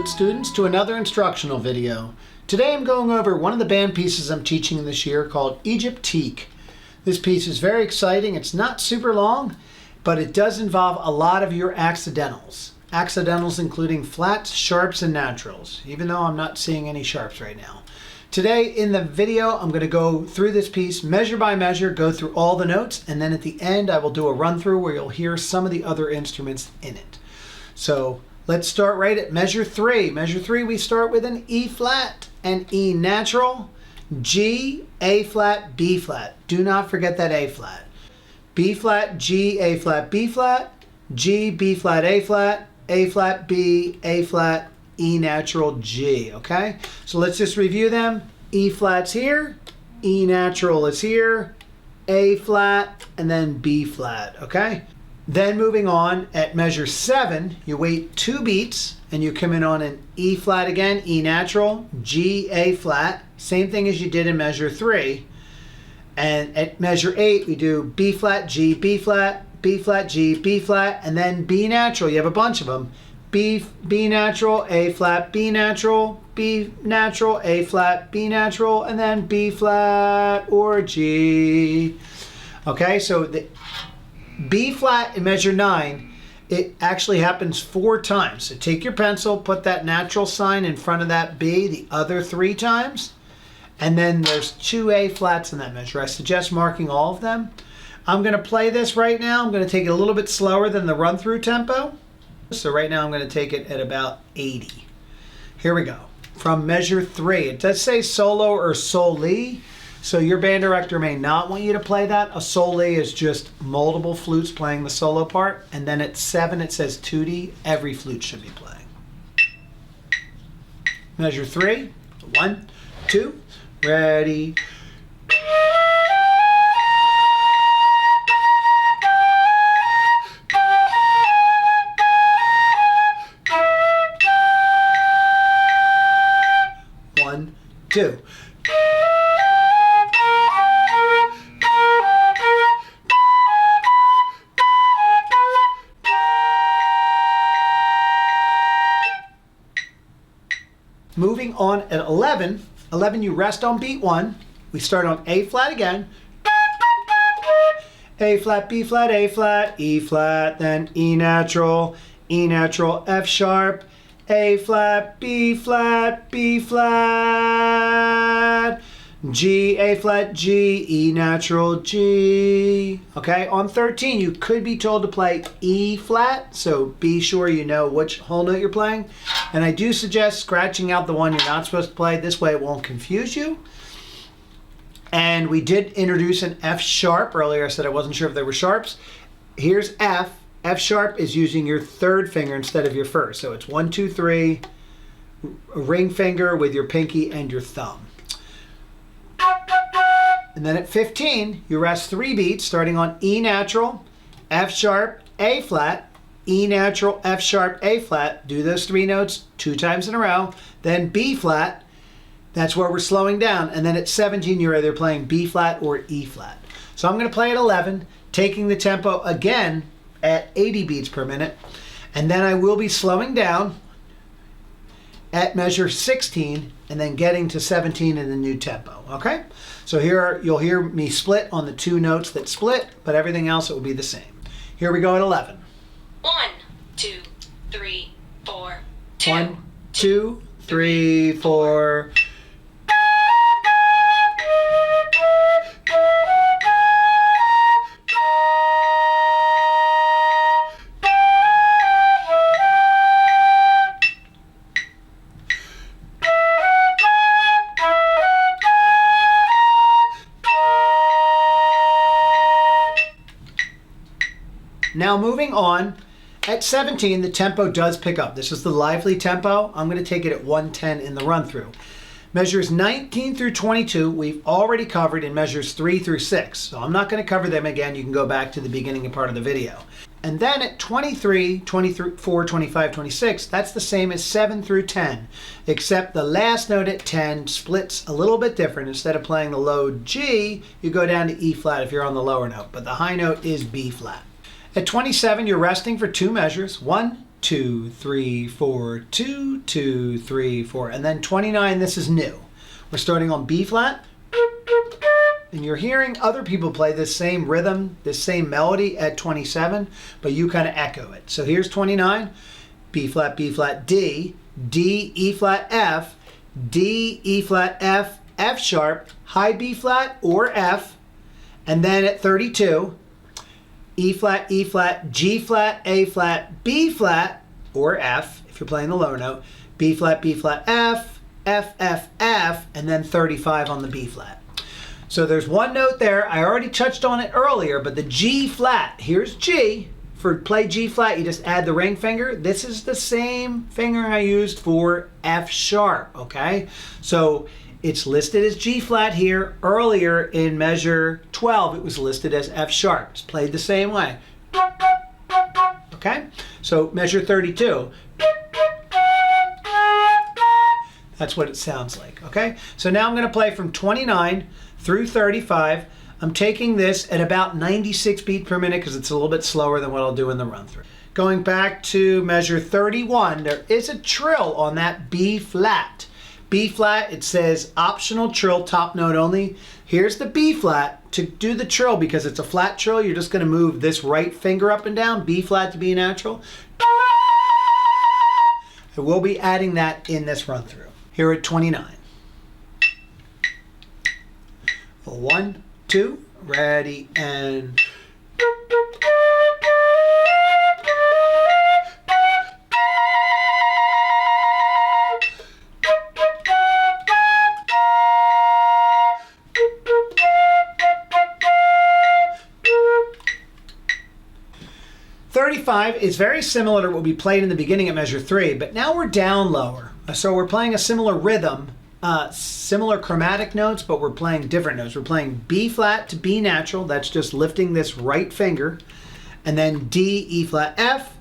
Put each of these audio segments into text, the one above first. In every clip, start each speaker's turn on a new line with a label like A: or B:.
A: FLUTE students, to another instructional video. Today I'm going over one of the band pieces I'm teaching this year called Egyptique. This piece is very exciting. It's not super long, but it does involve a lot of your accidentals. Accidentals including flats, sharps, and naturals, even though I'm not seeing any sharps right now. Today in the video, I'm going to go through this piece measure by measure, go through all the notes, and then at the end I will do a run through where you'll hear some of the other instruments in it. So let's start right at measure 3. Measure 3, we start with an E flat, an E natural, G, A flat, B flat. Do not forget that A flat. B flat, G, A flat, B flat, G, B flat, A flat, B, A flat, E natural, G, okay? So let's just review them. E flat's here, E natural is here, A flat, and then B flat, okay? Then moving on, at measure 7, you wait 2 beats, and you come in on an E flat again, E natural, G, A flat, same thing as you did in measure 3. And at measure 8, we do B flat, G, B flat, B flat, G, B flat, and then B natural. You have a bunch of them. B natural, A flat, B natural, A flat, B natural, and then B flat or G. Okay, so the B flat in measure 9, it actually happens 4 times. So take your pencil, put that natural sign in front of that B the other 3 times, and then there's 2 A flats in that measure. I suggest marking all of them. I'm going to play this right now. I'm going to take it a little bit slower than the run-through tempo. So right now I'm going to take it at about 80. Here we go. From measure 3. It does say solo or soli, so your band director may not want you to play that. A soli is just multiple flutes playing the solo part. And then at 7 it says tutti. Every flute should be playing. Measure 3. 1, 2, ready. Two. Moving on at 11, you rest on beat 1. We start on A flat again. A flat, B flat, A flat, E flat, then E natural, F sharp, A flat, B flat, B flat, G, A flat, G, E natural, G. Okay, on 13 you could be told to play E flat, so be sure you know which whole note you're playing. And I do suggest scratching out the one you're not supposed to play. This way it won't confuse you. And we did introduce an F sharp earlier. I said I wasn't sure if there were sharps. Here's F. F sharp is using your 3rd finger instead of your 1st. So it's 1, 2, 3, ring finger with your pinky and your thumb. And then at 15, you rest 3 beats starting on E natural, F sharp, A flat, E natural, F sharp, A flat. Do those 3 notes 2 times in a row. Then B flat. That's where we're slowing down. And then at 17, you're either playing B flat or E flat. So I'm going to play at 11, taking the tempo again at 80 beats per minute, and then I will be slowing down at measure 16 and then getting to 17 in the new tempo. Okay, so here you'll hear me split on the 2 notes that split, but everything else it will be the same. Here we go at 11.
B: 1, 2, 3, 4.
A: 1, 2, 3, 4. Now moving on, at 17 the tempo does pick up. This is the lively tempo. I'm going to take it at 110 in the run through. Measures 19 through 22 we've already covered in measures 3 through 6. So I'm not going to cover them again. You can go back to the beginning part of the video. And then at 23, 24, 25, 26, that's the same as 7 through 10, except the last note at 10 splits a little bit different. Instead of playing the low G, you go down to E flat if you're on the lower note, but the high note is B flat. At 27, you're resting for 2 measures, 1, 2, 3, 4, 2, 2, 3, 4. And then 29, this is new. We're starting on B flat. And you're hearing other people play this same rhythm, this same melody at 27, but you kind of echo it. So here's 29, B flat, D, D, E flat, F, D, E flat, F, F sharp, high B flat or F, and then at 32, E flat, G flat, A flat, B flat, or F, if you're playing the low note, B flat, F, F, F, F, and then 35 on the B flat. So there's one note there. I already touched on it earlier, but the G flat, here's G. For play G flat, you just add the ring finger. This is the same finger I used for F sharp, okay? So it's listed as G flat here. Earlier in measure 12, it was listed as F sharp. It's played the same way. Okay? So measure 32. That's what it sounds like, okay? So now I'm gonna play from 29 through 35. I'm taking this at about 96 beats per minute because it's a little bit slower than what I'll do in the run through. Going back to measure 31, there is a trill on that B flat. B flat, it says optional trill, top note only. Here's the B flat. To do the trill, because it's a flat trill, you're just gonna move this right finger up and down, B flat to B natural. I will be adding that in this run through. Here at 29. 1, 2, ready, and... is very similar to what we played in the beginning at measure 3, but now we're down lower. So we're playing a similar rhythm, similar chromatic notes, but we're playing different notes. We're playing B flat to B natural. That's just lifting this right finger. And then D, E flat, F,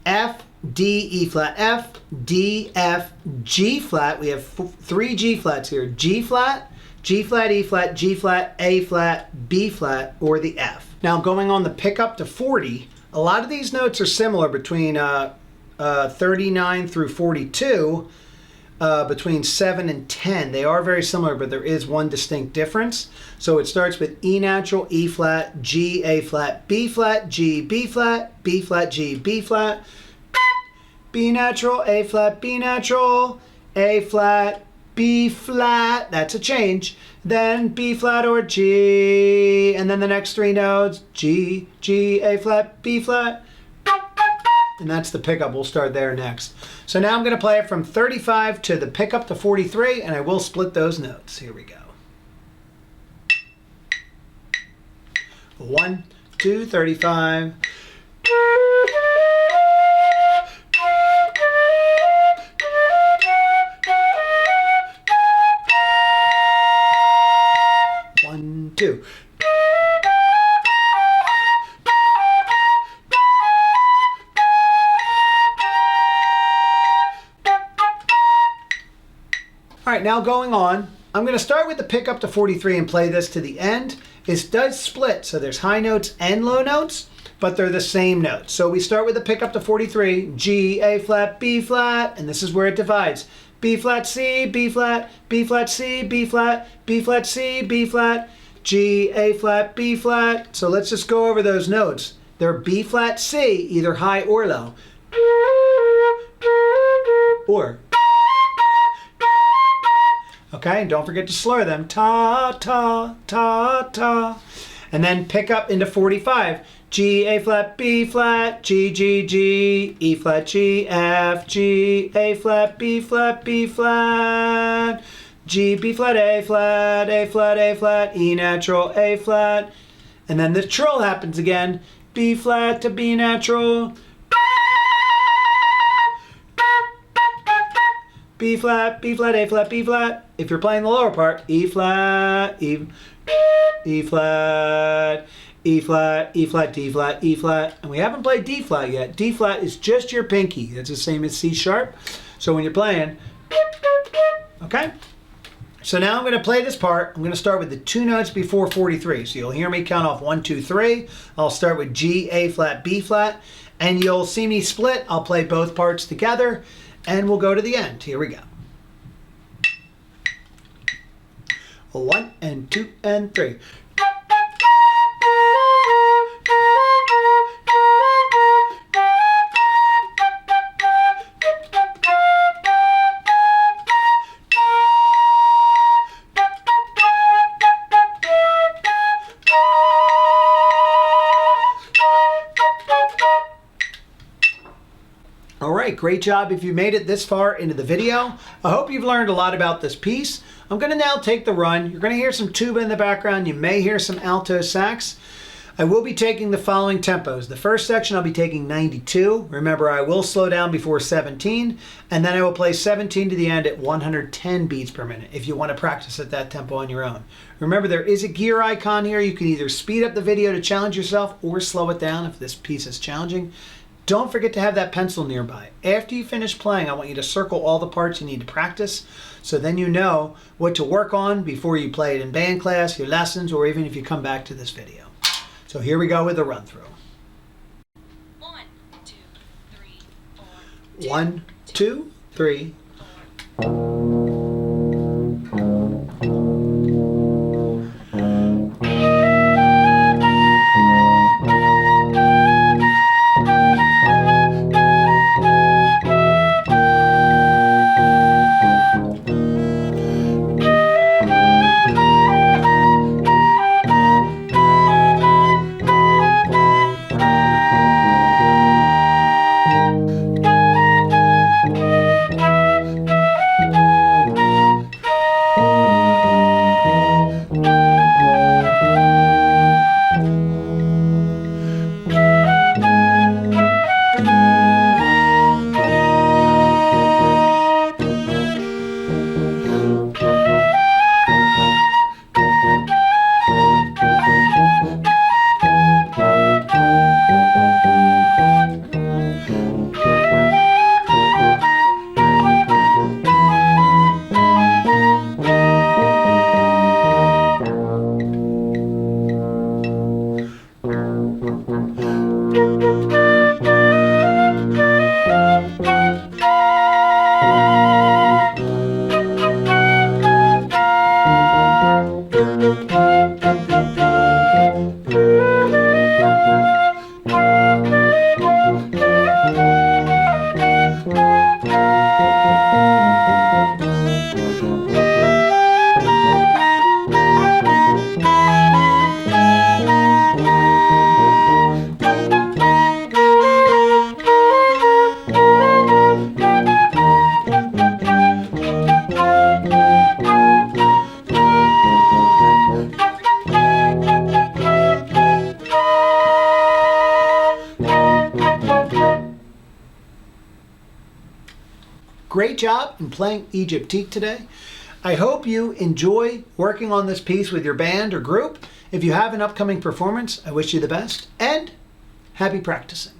A: F, D, E flat, F, D, F, G flat. We have 3 G flats here. G flat, E flat, G flat, A flat, B flat, or the F. Now going on the pickup to 40, a lot of these notes are similar between 39 through 42, between 7 and 10. They are very similar, but there is one distinct difference. So it starts with E natural, E flat, G, A flat, B flat, G, B flat, B flat, G, B flat, B natural, A flat, B natural, A flat, B flat, that's a change. Then B flat or G, and then the next 3 notes, G, G, A flat, B flat, and that's the pickup. We'll start there next. So now I'm going to play it from 35 to the pickup to 43, and I will split those notes. Here we go. 1, 2, 35. Two. All right, now going on, I'm going to start with the pickup to 43 and play this to the end. It does split, so there's high notes and low notes, but they're the same notes. So we start with the pickup to 43, G, A flat, B flat, and this is where it divides. B flat, C, B flat, B flat, C, B flat, B flat, C, B flat, G, A flat, B flat. So let's just go over those notes. They're B flat, C, either high or low. Or. Okay, and don't forget to slur them. Ta, ta, ta, ta. And then pick up into 45. G, A flat, B flat, G, G, G, E flat, G, F, G, A flat, B flat, B flat. G, B flat, A flat, A flat, A flat, E natural, A flat. And then the trill happens again. B flat to B natural. B flat, B flat, A flat, B flat. If you're playing the lower part, E flat, E flat, E flat, E flat, D flat, E flat. And we haven't played D flat yet. D flat is just your pinky. It's the same as C sharp. So when you're playing, okay? So now I'm going to play this part. I'm going to start with the 2 notes before 43. So you'll hear me count off 1, 2, 3. I'll start with G, A flat, B flat, and you'll see me split. I'll play both parts together, and we'll go to the end. Here we go. 1 and 2 and 3. All right, great job if you made it this far into the video. I hope you've learned a lot about this piece. I'm going to now take the run. You're going to hear some tuba in the background. You may hear some alto sax. I will be taking the following tempos. The first section I'll be taking 92. Remember, I will slow down before 17, and then I will play 17 to the end at 110 beats per minute if you want to practice at that tempo on your own. Remember, there is a gear icon here. You can either speed up the video to challenge yourself or slow it down if this piece is challenging. Don't forget to have that pencil nearby. After you finish playing, I want you to circle all the parts you need to practice, so then you know what to work on before you play it in band class, your lessons, or even if you come back to this video. So here we go with the run through.
B: 1, 2, 3, 4.
A: 1, 2, 3. Great job in playing Egyptique today. I hope you enjoy working on this piece with your band or group. If you have an upcoming performance, I wish you the best and happy practicing.